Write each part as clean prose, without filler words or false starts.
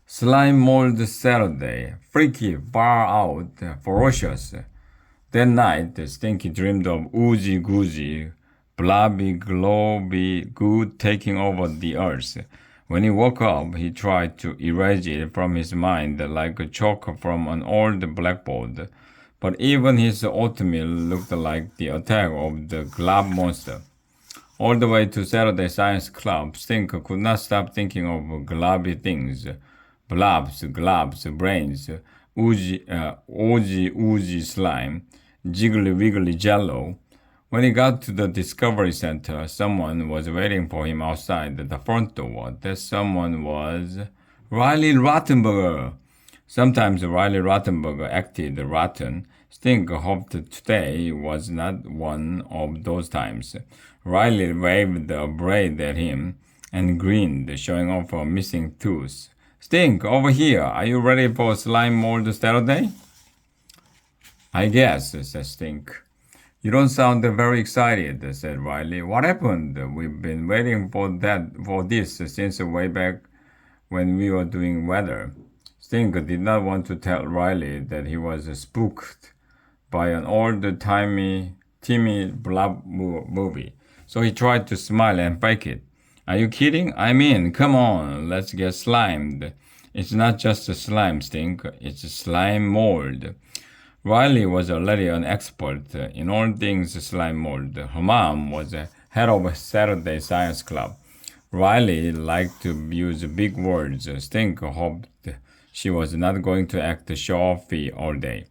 Slime mold Saturday, freaky, far out, ferocious. That night, Stinky dreamed of oozy goozy, blobby, globy goo taking over the earth. When he woke up, he tried to erase it from his mind like a chalk from an old blackboard. But even his oatmeal looked like the attack of the glob monster. All the way to Saturday Science Club, Stink could not stop thinking of globby things. Blobs, globs, brains, oozy slime, jiggly wiggly jello. When he got to the Discovery Center, someone was waiting for him outside the front door. That someone was Riley Rottenberger. Sometimes Riley Rottenberger acted rotten. Stink hoped today was not one of those times. Riley waved a braid at him and grinned, showing off a missing tooth. Stink, over here. Are you ready for slime mold Saturday? I guess, said Stink. You don't sound very excited, said Riley. What happened? We've been waiting for this since way back when we were doing weather. Stink did not want to tell Riley that he was spooked by an old-timey blob movie, so he tried to smile and fake it. Are you kidding? I mean, come on, let's get slimed. It's not just a slime, Stink, it's a slime mold. Riley was already an expert in all things slime mold. Her mom was head of Saturday Science Club. Riley liked to use big words. Stink hoped she was not going to act show-offy all day.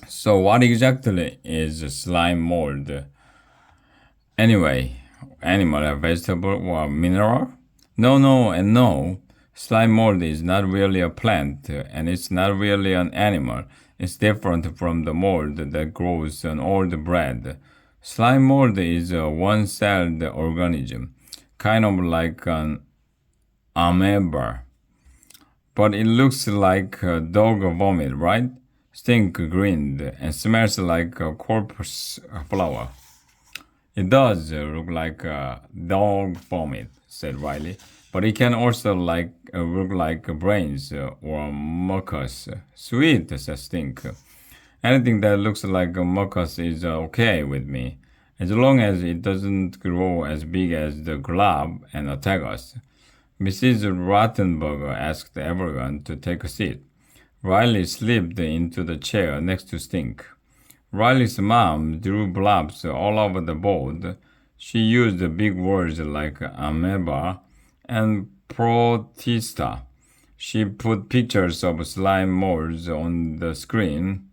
So what exactly is slime mold? Anyway, animal, vegetable, or mineral? No, and no. Slime mold is not really a plant, and it's not really an animal. It's different from the mold that grows on old bread. Slime mold is a one-celled organism, kind of like an amoeba. But it looks like dog vomit, right? Stink grinned and smells like a corpse flower. It does look like dog vomit, said Riley, but it can also look like brains or mucus. Sweet, said Stink. Anything that looks like a mucus is okay with me, as long as it doesn't grow as big as the glob and attack us. Mrs. Rottenberger asked everyone to take a seat. Riley slipped into the chair next to Stink. Riley's mom drew blobs all over the board. She used big words like amoeba and protista. She put pictures of slime molds on the screen.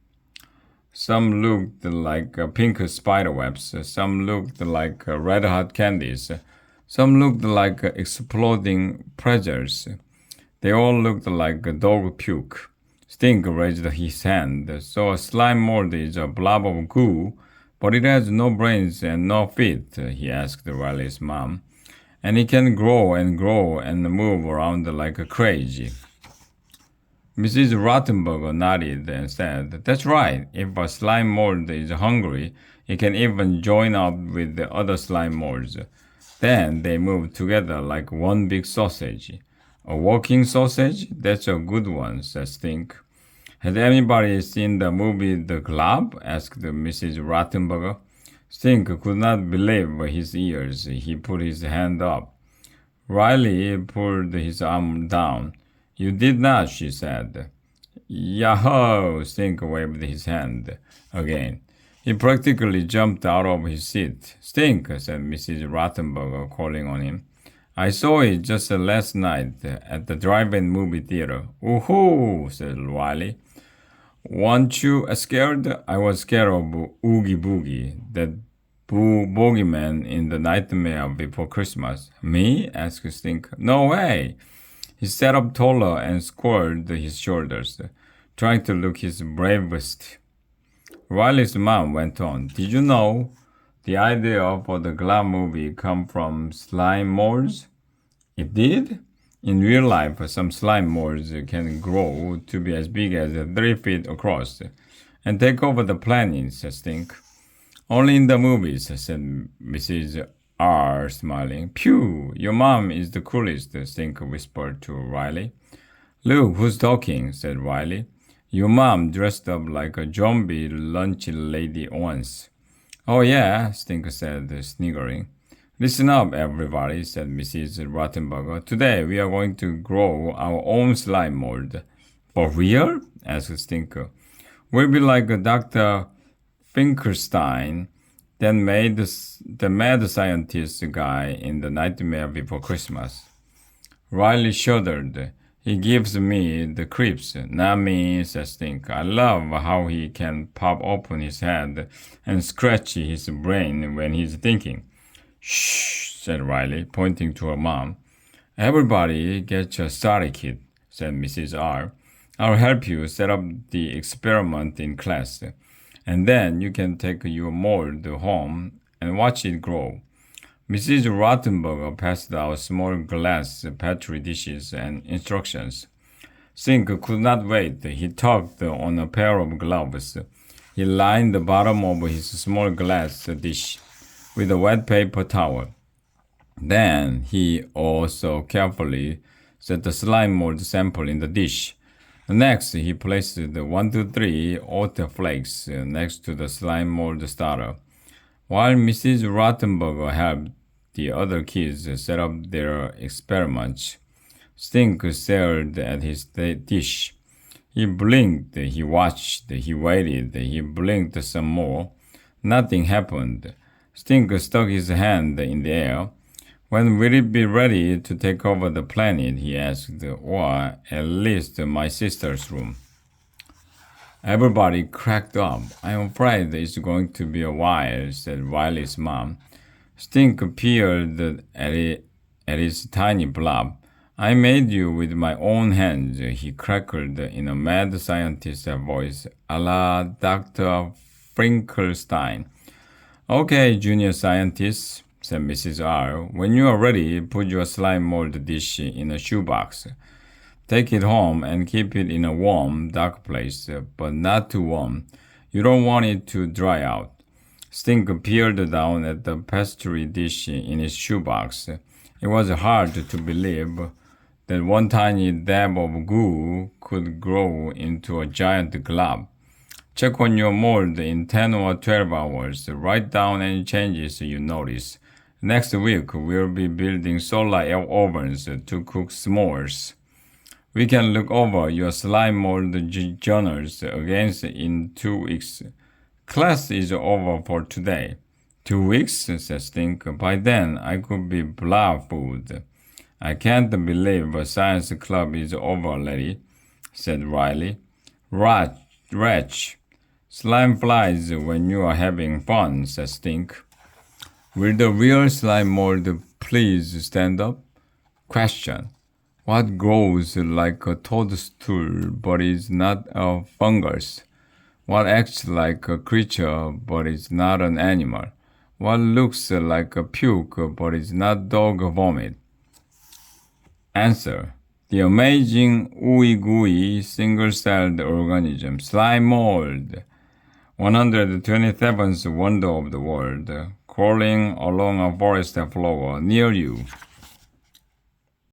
Some looked like pink spiderwebs. Some looked like red hot candies. Some looked like exploding pretzels. They all looked like dog puke. Stink raised his hand. So a slime mold is a blob of goo, but it has no brains and no feet, he asked Riley's mom. And it can grow and move around like crazy. Mrs. Rottenberger nodded and said, That's right. If a slime mold is hungry, it can even join up with the other slime molds. Then they move together like one big sausage. A walking sausage? That's a good one, said Stink. Has anybody seen the movie The Glob? Asked Mrs. Rottenberger. Stink could not believe his ears. He put his hand up. Riley pulled his arm down. You did not, she said. Yahoo! Stink waved his hand again. He practically jumped out of his seat. Stink, said Mrs. Rottenberger, calling on him. I saw it just last night at the drive-in movie theater. Woohoo, said Riley. Weren't you scared? I was scared of Oogie Boogie, that bogeyman in the Nightmare Before Christmas. Me? Asked Stink. No way. He sat up taller and squared his shoulders, trying to look his bravest. Riley's mom went on. Did you know the idea for the Glob movie come from slime molds? It did? In real life, some slime molds can grow to be as big as 3 feet across and take over the planet, said Stink. Only in the movies, said Mrs. R, smiling. Phew, your mom is the coolest, Stink whispered to Riley. Look, who's talking? Said Riley. Your mom dressed up like a zombie lunch lady once. Oh yeah, Stinker said, sniggering. Listen up, everybody, said Mrs. Rattenberger. Today we are going to grow our own slime mold. For real? Asked Stinker. We'll be like Dr. Finkelstein, then made the mad scientist guy in The Nightmare Before Christmas. Riley shuddered. He gives me the creeps. Not me, said Stink. I love how he can pop open his head and scratch his brain when he's thinking. Shh, said Riley, pointing to her mom. Everybody get your starter kit, said Mrs. R. I'll help you set up the experiment in class, and then you can take your mold home and watch it grow. Mrs. Rattenberger passed out small glass petri dishes and instructions. Sink could not wait. He tugged on a pair of gloves. He lined the bottom of his small glass dish with a wet paper towel. Then he also carefully set the slime mold sample in the dish. Next, he placed the 1, 2, 3 oat flakes next to the slime mold starter. While Mrs. Rattenberger helped the other kids set up their experiments, Stink stared at his dish. He blinked, he watched, he waited, he blinked some more. Nothing happened. Stink stuck his hand in the air. When will it be ready to take over the planet? He asked, or at least my sister's room. Everybody cracked up. I'm afraid it's going to be a while, said Riley's mom. Stink peered at his tiny blob. I made you with my own hands, he crackled in a mad scientist voice, a la Dr. Finkelstein. Okay, junior scientist, said Mrs. R. When you are ready, put your slime mold dish in a shoebox. Take it home and keep it in a warm, dark place, but not too warm. You don't want it to dry out. Stink peered down at the pastry dish in his shoebox. It was hard to believe that one tiny dab of goo could grow into a giant glob. Check on your mold in 10 or 12 hours. Write down any changes you notice. Next week, we'll be building solar ovens to cook s'mores. We can look over your slime mold journals again in 2 weeks. Class is over for today. 2 weeks, said Stink. By then, I could be blob food. I can't believe a science club is over, lady, said Riley. Wretch. Slime flies when you are having fun, said Stink. Will the real slime mold please stand up? Question. What grows like a toadstool but is not a fungus? What acts like a creature but is not an animal? What looks like a puke but is not dog vomit? Answer. The amazing ooey gooey single-celled organism, slime mold. 127th wonder of the world, crawling along a forest floor near you.